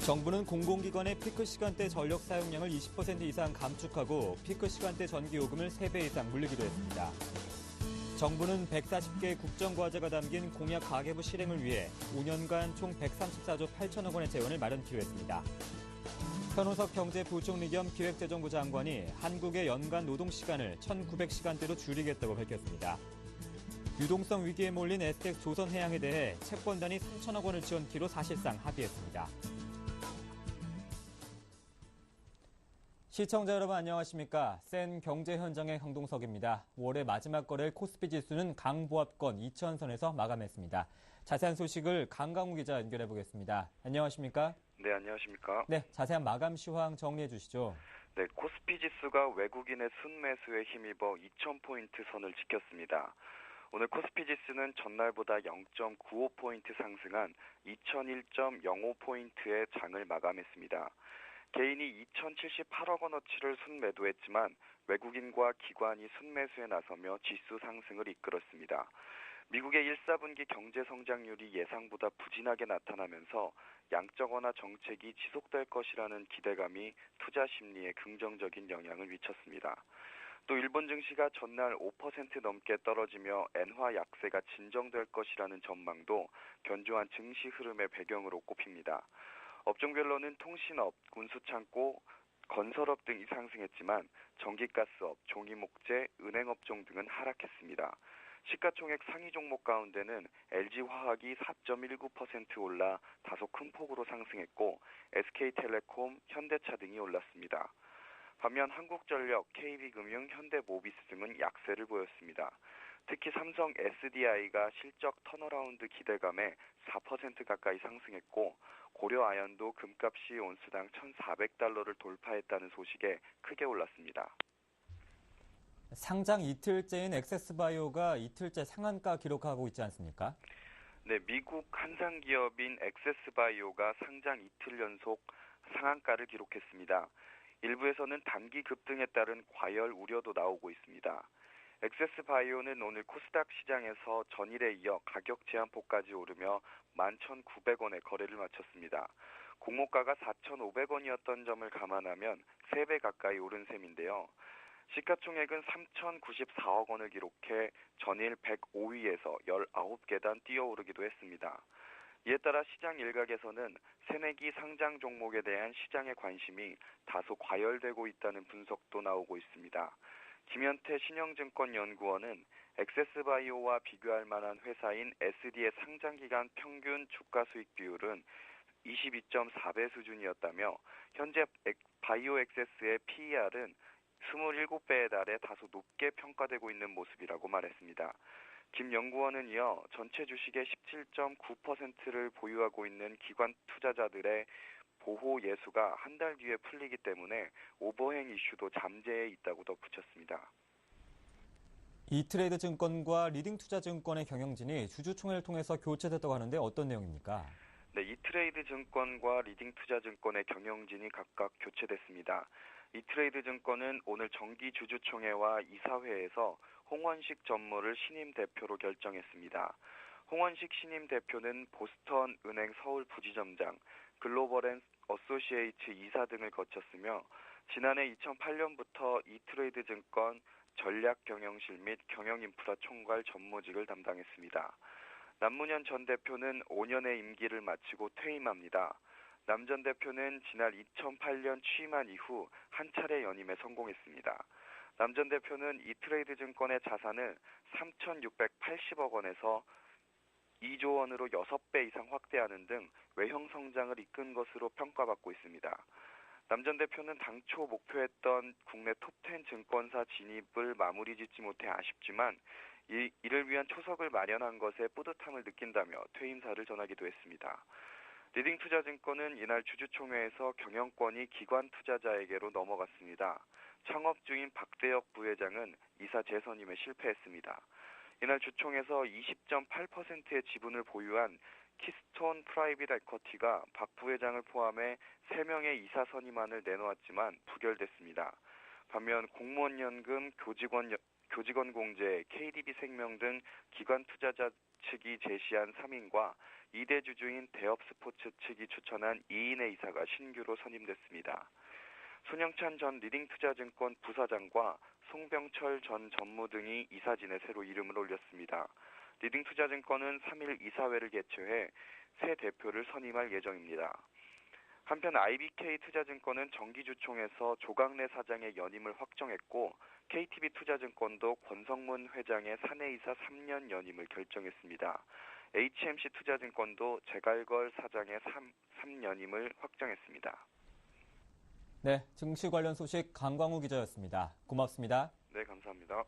정부는 공공기관의 피크 시간대 전력 사용량을 20% 이상 감축하고 피크 시간대 전기요금을 3배 이상 물리기로 했습니다. 정부는 140개 국정과제가 담긴 공약 가계부 실행을 위해 5년간 총 134조 8천억 원의 재원을 마련키로 했습니다. 현우석 경제부총리 겸 기획재정부 장관이 한국의 연간 노동시간을 1,900시간대로 줄이겠다고 밝혔습니다. 유동성 위기에 몰린 STX 조선해양에 대해 채권단이 3천억 원을 지원키로 사실상 합의했습니다. 시청자 여러분 안녕하십니까? 센 경제 현장의 강동석입니다. 5월의 마지막 거래일 코스피 지수는 강보합권 2,000선에서 마감했습니다. 자세한 소식을 강강우 기자 연결해 보겠습니다. 안녕하십니까? 네, 안녕하십니까? 네, 자세한 마감 시황 정리해 주시죠. 네, 코스피 지수가 외국인의 순매수에 힘입어 2,000포인트 선을 지켰습니다. 오늘 코스피 지수는 전날보다 0.95포인트 상승한 2,001.05포인트의 장을 마감했습니다. 개인이 2,078억 원어치를 순매도했지만 외국인과 기관이 순매수에 나서며 지수 상승을 이끌었습니다. 미국의 1사분기 경제 성장률이 예상보다 부진하게 나타나면서 양적 완화 정책이 지속될 것이라는 기대감이 투자 심리에 긍정적인 영향을 미쳤습니다. 또 일본 증시가 전날 5% 넘게 떨어지며 엔화 약세가 진정될 것이라는 전망도 견조한 증시 흐름의 배경으로 꼽힙니다. 업종별로는 통신업, 운수창고, 건설업 등이 상승했지만 전기가스업, 종이목재, 은행업종 등은 하락했습니다. 시가총액 상위 종목 가운데는 LG화학이 4.19% 올라 다소 큰 폭으로 상승했고 SK텔레콤, 현대차 등이 올랐습니다. 반면 한국전력, KB금융, 현대모비스 등은 약세를 보였습니다. 특히 삼성 SDI가 실적 턴어라운드 기대감에 4% 가까이 상승했고 고려아연도 금값이 온수당 1,400달러를 돌파했다는 소식에 크게 올랐습니다. 상장 이틀째인 엑세스바이오가 이틀째 상한가 기록하고 있지 않습니까? 네, 미국 한상기업인 엑세스바이오가 상장 이틀 연속 상한가를 기록했습니다. 일부에서는 단기 급등에 따른 과열 우려도 나오고 있습니다. 엑세스바이오는 오늘 코스닥 시장에서 전일에 이어 가격 제한폭까지 오르며 11,900원에 거래를 마쳤습니다. 공모가가 4,500원이었던 점을 감안하면 3배 가까이 오른 셈인데요. 시가총액은 3,094억 원을 기록해 전일 105위에서 19계단 뛰어오르기도 했습니다. 이에 따라 시장 일각에서는 새내기 상장 종목에 대한 시장의 관심이 다소 과열되고 있다는 분석도 나오고 있습니다. 김현태 신영증권연구원은 엑세스바이오와 비교할 만한 회사인 SD의 상장기간 평균 주가 수익 비율은 22.4배 수준이었다며 현재 바이오엑세스의 PER은 27배에 달해 다소 높게 평가되고 있는 모습이라고 말했습니다. 김 연구원은 이어 전체 주식의 17.9%를 보유하고 있는 기관 투자자들의 보호 예수가 한 달 뒤에 풀리기 때문에 오버행 이슈도 잠재해 있다고 덧붙였습니다. 이트레이드 증권과 리딩투자증권의 경영진이 주주총회를 통해서 교체됐다고 하는데 어떤 내용입니까? 네, 이트레이드 증권과 리딩투자증권의 경영진이 각각 교체됐습니다. 이트레이드 증권은 오늘 정기 주주총회와 이사회에서 홍원식 전무를 신임 대표로 결정했습니다. 홍원식 신임 대표는 보스턴 은행 서울 부지점장, 글로벌 앤 어소시에이츠 이사 등을 거쳤으며 지난해 2008년부터 이트레이드 증권 전략경영실 및 경영인프라 총괄 전무직을 담당했습니다. 남문현 전 대표는 5년의 임기를 마치고 퇴임합니다. 남 전 대표는 지난 2008년 취임한 이후 한 차례 연임에 성공했습니다. 남 전 대표는 이트레이드 증권의 자산을 3,680억 원에서 2조 원으로 6배 이상 확대하는 등 외형 성장을 이끈 것으로 평가받고 있습니다. 남 전 대표는 당초 목표했던 국내 톱10 증권사 진입을 마무리 짓지 못해 아쉽지만 이를 위한 초석을 마련한 것에 뿌듯함을 느낀다며 퇴임사를 전하기도 했습니다. 리딩투자증권은 이날 주주총회에서 경영권이 기관 투자자에게로 넘어갔습니다. 창업 중인 박대혁 부회장은 이사 재선임에 실패했습니다. 이날 주총에서 20.8%의 지분을 보유한 키스톤 프라이빗 에쿼티가 박 부회장을 포함해 3명의 이사 선임안을 내놓았지만 부결됐습니다. 반면 공무원연금, 교직원공제, KDB생명 등 기관 투자자 측이 제시한 3인과 2대 주주인 대업스포츠 측이 추천한 2인의 이사가 신규로 선임됐습니다. 손영찬 전 리딩투자증권 부사장과 송병철 전 전무 등이 이사진에 새로 이름을 올렸습니다. 리딩투자증권은 3일 이사회를 개최해 새 대표를 선임할 예정입니다. 한편 IBK 투자증권은 정기주총에서 조강래 사장의 연임을 확정했고 KTB 투자증권도 권성문 회장의 사내이사 3년 연임을 결정했습니다. HMC 투자증권도 제갈걸 사장의 3연임을 확정했습니다. 네, 증시 관련 소식 강광우 기자였습니다. 고맙습니다. 네, 감사합니다.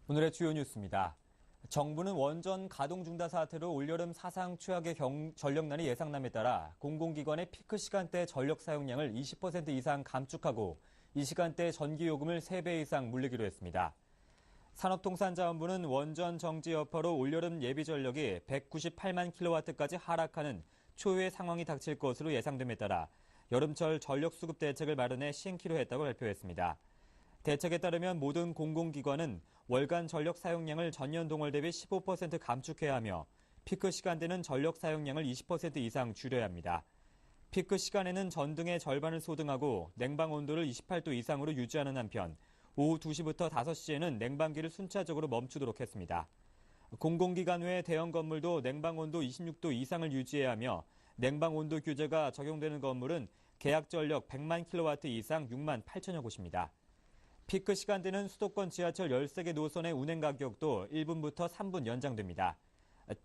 오늘의 주요 뉴스입니다. 정부는 원전 가동 중단 사태로 올여름 사상 최악의 전력난이 예상남에 따라 공공기관의 피크 시간대 전력 사용량을 20% 이상 감축하고 이 시간대 전기요금을 3배 이상 물리기로 했습니다. 산업통상자원부는 원전 정지 여파로 올여름 예비 전력이 198만 킬로와트까지 하락하는 초유의 상황이 닥칠 것으로 예상됨에 따라 여름철 전력 수급 대책을 마련해 시행키로 했다고 발표했습니다. 대책에 따르면 모든 공공기관은 월간 전력 사용량을 전년 동월 대비 15% 감축해야 하며 피크 시간대는 전력 사용량을 20% 이상 줄여야 합니다. 피크 시간에는 전등의 절반을 소등하고 냉방 온도를 28도 이상으로 유지하는 한편 오후 2시부터 5시에는 냉방기를 순차적으로 멈추도록 했습니다. 공공기관 외 대형 건물도 냉방 온도 26도 이상을 유지해야 하며 냉방 온도 규제가 적용되는 건물은 계약 전력 100만 킬로와트 이상 6만 8천여 곳입니다. 피크 시간대는 수도권 지하철 13개 노선의 운행 가격도 1분부터 3분 연장됩니다.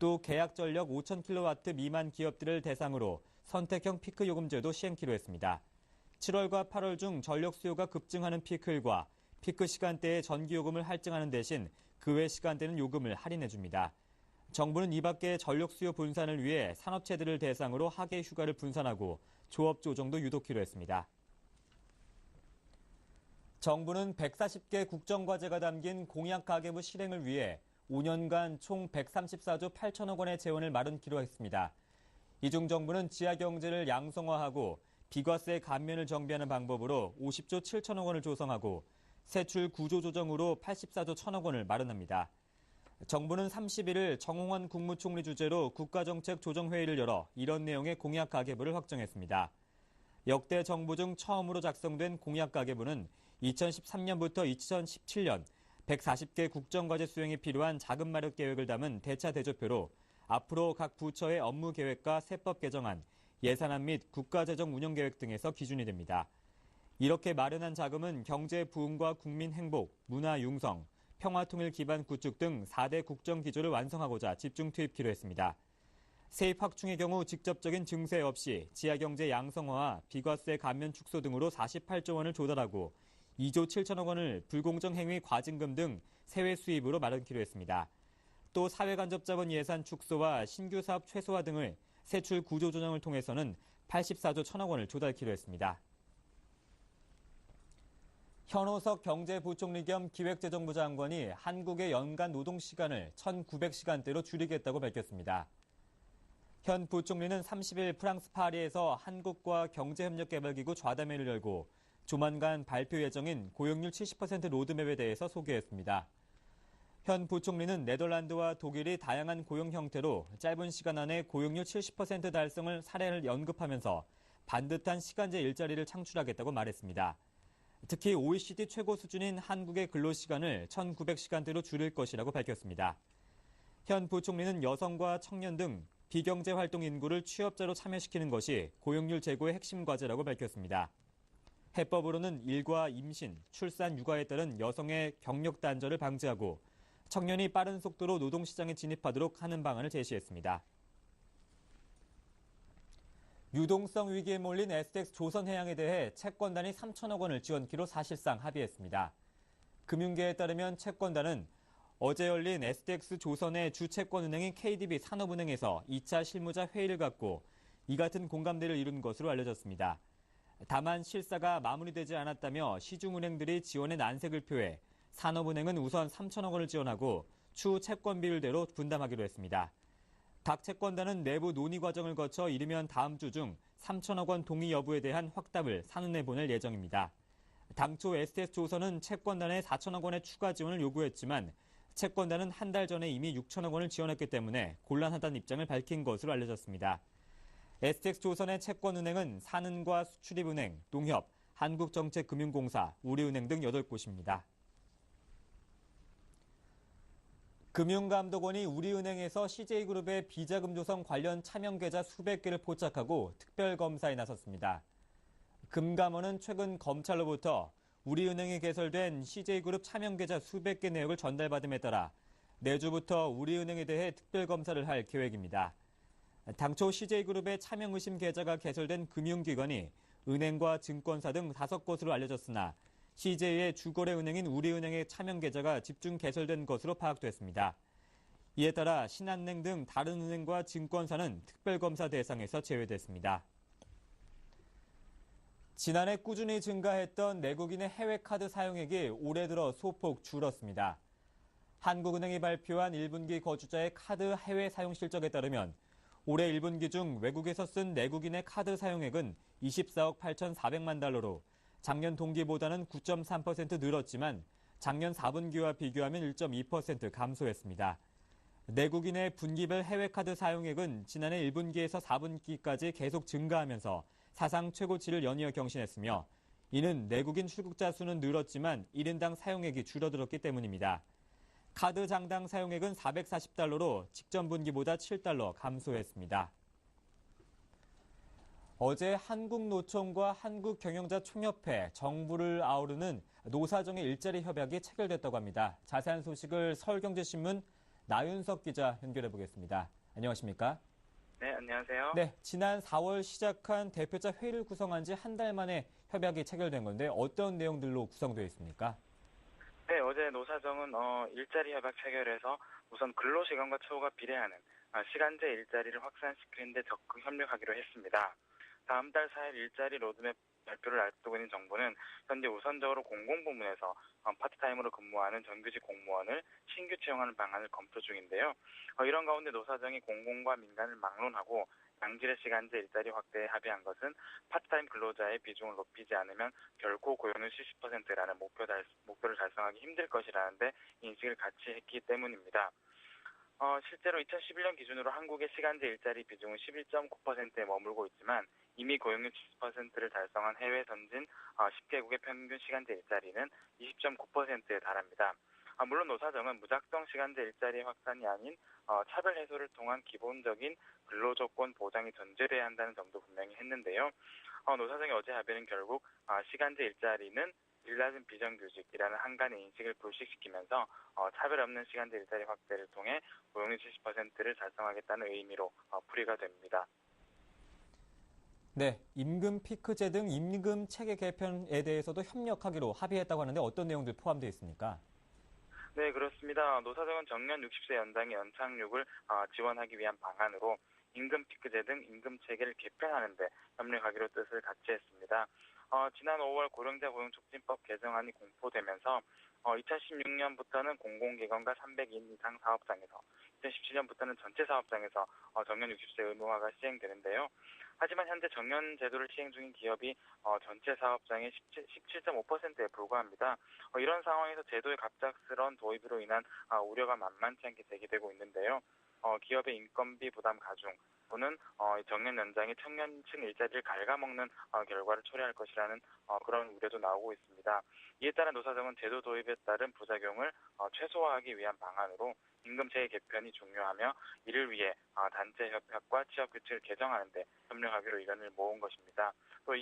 또 계약 전력 5,000kW 미만 기업들을 대상으로 선택형 피크 요금제도 시행키로 했습니다. 7월과 8월 중 전력 수요가 급증하는 피크일과 피크 시간대에 전기요금을 할증하는 대신 그 외 시간대는 요금을 할인해줍니다. 정부는 이 밖에 전력 수요 분산을 위해 산업체들을 대상으로 하계 휴가를 분산하고 조업 조정도 유도키로 했습니다. 정부는 140개 국정과제가 담긴 공약가계부 실행을 위해 5년간 총 134조 8천억 원의 재원을 마련키로 했습니다. 이 중 정부는 지하경제를 양성화하고 비과세 감면을 정비하는 방법으로 50조 7천억 원을 조성하고 세출 구조 조정으로 84조 1천억 원을 마련합니다. 정부는 31일 정홍원 국무총리 주재로 국가정책 조정회의를 열어 이런 내용의 공약가계부를 확정했습니다. 역대 정부 중 처음으로 작성된 공약가계부는 2013년부터 2017년 140개 국정과제 수행에 필요한 자금 마련 계획을 담은 대차 대조표로 앞으로 각 부처의 업무 계획과 세법 개정안, 예산안 및 국가재정 운영 계획 등에서 기준이 됩니다. 이렇게 마련한 자금은 경제 부흥과 국민 행복, 문화 융성, 평화 통일 기반 구축 등 4대 국정 기조를 완성하고자 집중 투입키로 했습니다. 세입 확충의 경우 직접적인 증세 없이 지하경제 양성화와 비과세 감면 축소 등으로 48조 원을 조달하고 2조 7천억 원을 불공정 행위 과징금 등 세외 수입으로 마련키로 했습니다. 또 사회간접자본 예산 축소와 신규 사업 최소화 등을 세출 구조 조정을 통해서는 84조 1천억 원을 조달키로 했습니다. 현호석 경제부총리 겸 기획재정부 장관이 한국의 연간 노동시간을 1,900시간대로 줄이겠다고 밝혔습니다. 현 부총리는 30일 프랑스 파리에서 한국과 경제협력개발기구 좌담회를 열고 조만간 발표 예정인 고용률 70% 로드맵에 대해서 소개했습니다. 현 부총리는 네덜란드와 독일이 다양한 고용 형태로 짧은 시간 안에 고용률 70% 달성을 사례를 언급하면서 반듯한 시간제 일자리를 창출하겠다고 말했습니다. 특히 OECD 최고 수준인 한국의 근로시간을 1,900시간대로 줄일 것이라고 밝혔습니다. 현 부총리는 여성과 청년 등 비경제 활동 인구를 취업자로 참여시키는 것이 고용률 제고의 핵심 과제라고 밝혔습니다. 해법으로는 일과 임신, 출산, 육아에 따른 여성의 경력 단절을 방지하고 청년이 빠른 속도로 노동시장에 진입하도록 하는 방안을 제시했습니다. 유동성 위기에 몰린 STX 조선해양에 대해 채권단이 3천억 원을 지원키로 사실상 합의했습니다. 금융계에 따르면 채권단은 어제 열린 STX 조선의 주채권은행인 KDB 산업은행에서 2차 실무자 회의를 갖고 이 같은 공감대를 이룬 것으로 알려졌습니다. 다만 실사가 마무리되지 않았다며 시중은행들이 지원의 난색을 표해 산업은행은 우선 3천억 원을 지원하고 추후 채권 비율대로 분담하기로 했습니다. 각 채권단은 내부 논의 과정을 거쳐 이르면 다음 주 중 3천억 원 동의 여부에 대한 확답을 산은에 보낼 예정입니다. 당초 STS조선은 채권단에 4천억 원의 추가 지원을 요구했지만 채권단은 한 달 전에 이미 6천억 원을 지원했기 때문에 곤란하다는 입장을 밝힌 것으로 알려졌습니다. STX조선의 채권은행은 산은과 수출입은행, 농협, 한국정책금융공사, 우리은행 등 8곳입니다. 금융감독원이 우리은행에서 CJ그룹의 비자금 조성 관련 차명 계좌 수백 개를 포착하고 특별검사에 나섰습니다. 금감원은 최근 검찰로부터 우리은행에 개설된 CJ그룹 차명 계좌 수백 개 내역을 전달받음에 따라 내주부터 우리은행에 대해 특별검사를 할 계획입니다. 당초 CJ그룹의 차명 의심 계좌가 개설된 금융기관이 은행과 증권사 등 5곳으로 알려졌으나 CJ의 주거래 은행인 우리은행의 차명 계좌가 집중 개설된 것으로 파악됐습니다. 이에 따라 신한은행 등 다른 은행과 증권사는 특별검사 대상에서 제외됐습니다. 지난해 꾸준히 증가했던 내국인의 해외 카드 사용액이 올해 들어 소폭 줄었습니다. 한국은행이 발표한 1분기 거주자의 카드 해외 사용 실적에 따르면 올해 1분기 중 외국에서 쓴 내국인의 카드 사용액은 24억 8,400만 달러로 작년 동기보다는 9.3% 늘었지만 작년 4분기와 비교하면 1.2% 감소했습니다. 내국인의 분기별 해외 카드 사용액은 지난해 1분기에서 4분기까지 계속 증가하면서 사상 최고치를 연이어 경신했으며 이는 내국인 출국자 수는 늘었지만 1인당 사용액이 줄어들었기 때문입니다. 카드 장당 사용액은 440달러로 직전 분기보다 7달러 감소했습니다. 어제 한국노총과 한국경영자총협회, 정부를 아우르는 노사정의 일자리 협약이 체결됐다고 합니다. 자세한 소식을 서울경제신문 나윤석 기자 연결해 보겠습니다. 안녕하십니까? 네, 안녕하세요. 네, 지난 4월 시작한 대표자 회의를 구성한 지 한 달 만에 협약이 체결된 건데 어떤 내용들로 구성되어 있습니까? 네, 어제 노사정은 일자리 협약 체결해서 우선 근로시간과 처우가 비례하는 시간제 일자리를 확산시키는 데 적극 협력하기로 했습니다. 다음 달 4일 일자리 로드맵 발표를 앞두고 있는 정부는 현재 우선적으로 공공부문에서 파트타임으로 근무하는 정규직 공무원을 신규 채용하는 방안을 검토 중인데요. 이런 가운데 노사정이 공공과 민간을 막론하고 양질의 시간제 일자리 확대에 합의한 것은 파트타임 근로자의 비중을 높이지 않으면 결코 고용률 70%라는 목표를 달성하기 힘들 것이라는데 인식을 같이 했기 때문입니다. 실제로 2011년 기준으로 한국의 시간제 일자리 비중은 11.9%에 머물고 있지만 이미 고용률 70%를 달성한 해외 선진 10개국의 평균 시간제 일자리는 20.9%에 달합니다. 물론 노사정은 무작정 시간제 일자리 확산이 아닌 차별 해소를 통한 기본적인 근로조건 보장이 전제돼야 한다는 점도 분명히 했는데요. 노사정의 어제 합의는 결국 시간제 일자리는 일낮은 비정규직이라는 한간의 인식을 불식시키면서 차별 없는 시간제 일자리 확대를 통해 고용률 70%를 달성하겠다는 의미로 풀이가 됩니다. 네, 임금 피크제 등 임금 체계 개편에 대해서도 협력하기로 합의했다고 하는데 어떤 내용들 포함되어 있습니까? 네, 그렇습니다. 노사정은 정년 60세 연장의 연착륙을 지원하기 위한 방안으로 임금 피크제 등 임금 체계를 개편하는 데 협력하기로 뜻을 같이 했습니다. 지난 5월 고령자 고용촉진법 개정안이 공포되면서 2016년부터는 공공기관과 300인 이상 사업장에서 2017년부터는 전체 사업장에서 정년 60세 의무화가 시행되는데요. 하지만 현재 정년 제도를 시행 중인 기업이 전체 사업장의 17.5%에 불과합니다. 이런 상황에서 제도의 갑작스러운 도입으로 인한 우려가 만만치 않게 제기되고 있는데요. 기업의 인건비 부담 가중 또는 정년 연장이 청년층 일자리를 갉아먹는 결과를 초래할 것이라는 그런 우려도 나오고 있습니다. 이에 따라 노사정은 제도 도입에 따른 부작용을 최소화하기 위한 방안으로 임금체계 개편이 중요하며 이를 위해 단체 협약과 취업 규칙을 개정하는 데 협력하기로 의견을 모은 것입니다. 또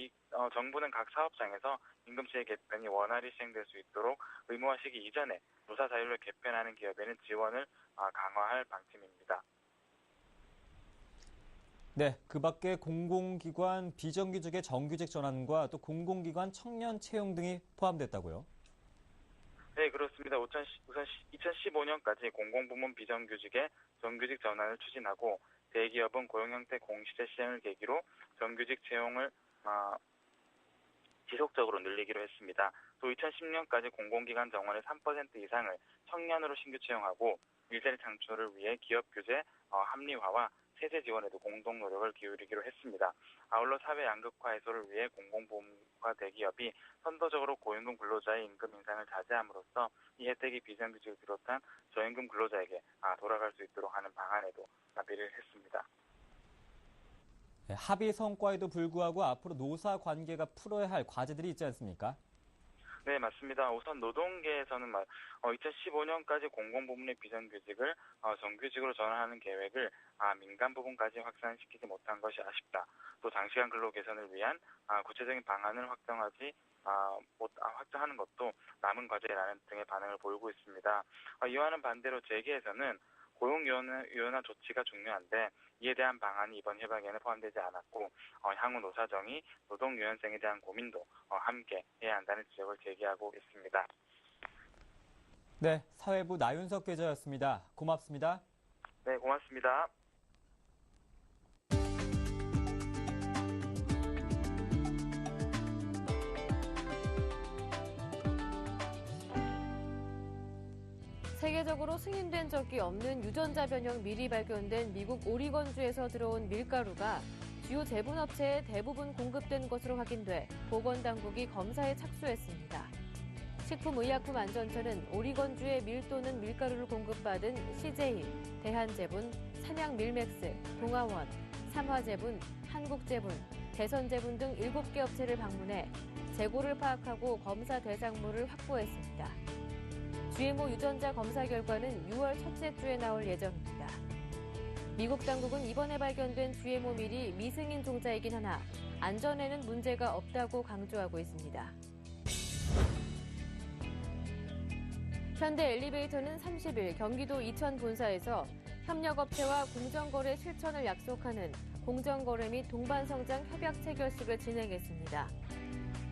정부는 각 사업장에서 임금체계 개편이 원활히 시행될 수 있도록 의무화 시기 이전에 노사 자율로 개편하는 기업에는 지원을 강화할 방침입니다. 네, 그 밖에 공공기관 비정규직의 정규직 전환과 또 공공기관 청년 채용 등이 포함됐다고요? 네, 그렇습니다. 우선 2015년까지 공공부문 비정규직의 정규직 전환을 추진하고 대기업은 고용 형태 공시제 시행을 계기로 정규직 채용을 지속적으로 늘리기로 했습니다. 또 2010년까지 공공기관 정원의 3% 이상을 청년으로 신규 채용하고 일자리 창출을 위해 기업 규제 합리화와 세제 지원에도 공동 노력을 기울이기로 했습니다. 아울러 사회 양극화 해소를 위해 공공보험과 대기업이 선도적으로 고임금 근로자의 임금 인상을 자제함으로써 이 혜택이 비정규직을 비롯한 저임금 근로자에게 돌아갈 수 있도록 하는 방안에도 합의를 했습니다. 네, 합의 성과에도 불구하고 앞으로 노사 관계가 풀어야 할 과제들이 있지 않습니까? 네, 맞습니다. 우선 노동계에서는 2015년까지 공공부문의 비정규직을 정규직으로 전환하는 계획을 민간 부분까지 확산시키지 못한 것이 아쉽다. 또 장시간 근로 개선을 위한 구체적인 방안을 확정하는 것도 남은 과제라는 등의 반응을 보이고 있습니다. 이와는 반대로 재계에서는 고용유연화 조치가 중요한데 이에 대한 방안이 이번 협약에는 포함되지 않았고 향후 노사정이 노동 유연성에 대한 고민도 함께 해야 한다는 지적을 제기하고 있습니다. 네, 사회부 나윤석 기자였습니다. 고맙습니다. 네, 고맙습니다. 세계적으로 승인된 적이 없는 유전자 변형 밀이 발견된 미국 오리건주에서 들어온 밀가루가 주요 제분업체에 대부분 공급된 것으로 확인돼 보건당국이 검사에 착수했습니다. 식품의약품안전처는 오리건주의 밀 또는 밀가루를 공급받은 CJ, 대한제분, 산양밀맥스, 동아원, 삼화제분, 한국제분, 대선제분 등 7개 업체를 방문해 재고를 파악하고 검사 대상물을 확보했습니다. GMO 유전자 검사 결과는 6월 첫째 주에 나올 예정입니다. 미국 당국은 이번에 발견된 GMO 밀이 미승인 종자이긴 하나 안전에는 문제가 없다고 강조하고 있습니다. 현대 엘리베이터는 30일 경기도 이천 본사에서 협력업체와 공정거래 실천을 약속하는 공정거래 및 동반성장 협약 체결식을 진행했습니다.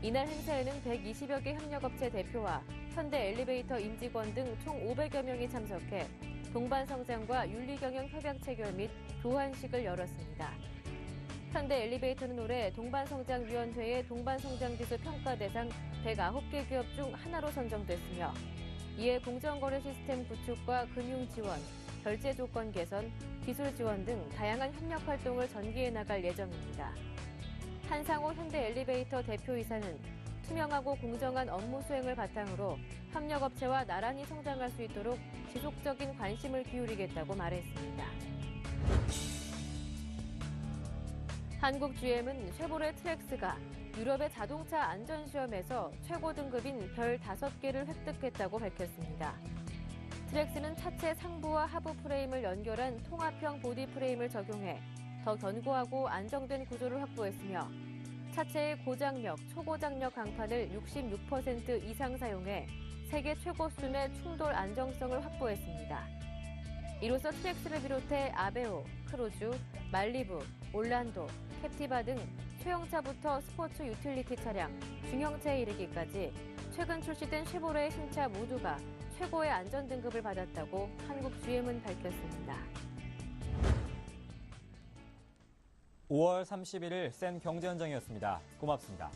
이날 행사에는 120여 개 협력업체 대표와 현대 엘리베이터 임직원 등 총 500여 명이 참석해 동반성장과 윤리경영 협약 체결 및 교환식을 열었습니다. 현대 엘리베이터는 올해 동반성장위원회의 동반성장지수 평가 대상 109개 기업 중 하나로 선정됐으며 이에 공정거래 시스템 구축과 금융 지원, 결제 조건 개선, 기술 지원 등 다양한 협력 활동을 전개해 나갈 예정입니다. 한상호 현대 엘리베이터 대표이사는 투명하고 공정한 업무 수행을 바탕으로 협력업체와 나란히 성장할 수 있도록 지속적인 관심을 기울이겠다고 말했습니다. 한국 GM은 쉐보레 트랙스가 유럽의 자동차 안전시험에서 최고 등급인 별 5개를 획득했다고 밝혔습니다. 트랙스는 차체 상부와 하부 프레임을 연결한 통합형 보디 프레임을 적용해 더 견고하고 안정된 구조를 확보했으며 차체의 고장력, 초고장력 강판을 66% 이상 사용해 세계 최고 수준의 충돌 안정성을 확보했습니다. 이로써 트랙스를 비롯해 아베오, 크루즈, 말리부, 올란도, 캡티바 등 소형차부터 스포츠 유틸리티 차량, 중형차에 이르기까지 최근 출시된 쉐보레의 신차 모두가 최고의 안전 등급을 받았다고 한국 GM은 밝혔습니다. 5월 31일 센 경제 현장이었습니다. 고맙습니다.